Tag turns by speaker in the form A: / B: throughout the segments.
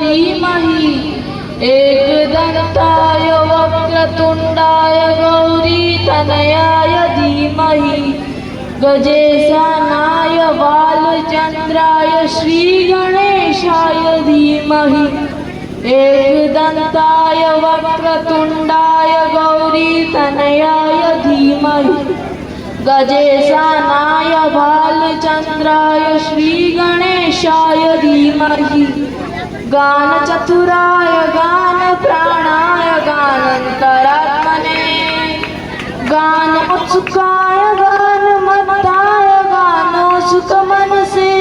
A: धीमहि एकदन्ताय वक्रतुण्डाय गौरीतनयाय धीमहि गजेशानाय बालचन्द्राय श्रीगणेशाय धीमहि एकदन्ताय वक्रतुण्डाय गौरीतनयाय धीमहि गजेशानाय बालचन्द्राय श्रीगणेशाय धीमहि गानचतुराय गानप्राणाय गानन्तरात्मने गानोत्सुकाय गानमत्ताय गानोत्सुकमनसे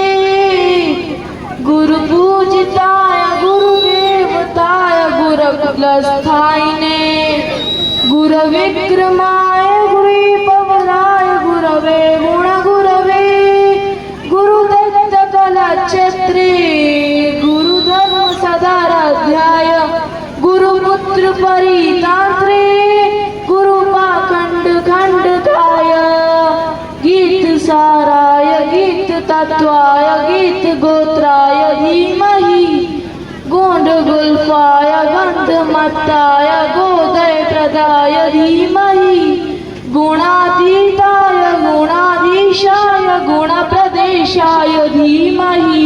A: गुरुपूजिताय गुरुदेवताय गुरुकुलस्थायिने गुरुविक्रमाय गुरुपवनाय गुरवे गुणगुरवे गुरुदत्तकलाक्षेत्रे गुरुधर्मसदाराध्याय गुरुपुत्र परितांत्रे गुरुपाखण्डखण्डकाय गीतसाराय गीततत्त्वाय गीतगोत्राय धीमहि गोण्डगुल्फाय गन्धमत्ताय गोदयप्रदाय धीमहि गुणातीताय गुणाधीशाय गुणप्रदेशाय धीमहि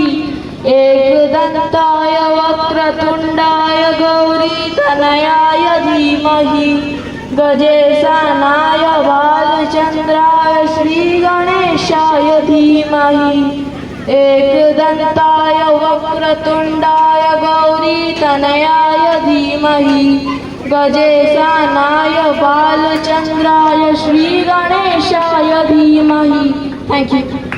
A: एकदन्ताय वक्रतुण्डाय गौरीतनयाय धीमहि गजेशानाय बालचन्द्राय श्रीगणेशाय धीमहि एकदन्ताय वक्रतुण्डाय गौरीतनयाय धीमहि गजेशानाय बालचन्द्राय श्रीगणेशाय धीमहि। Thank you.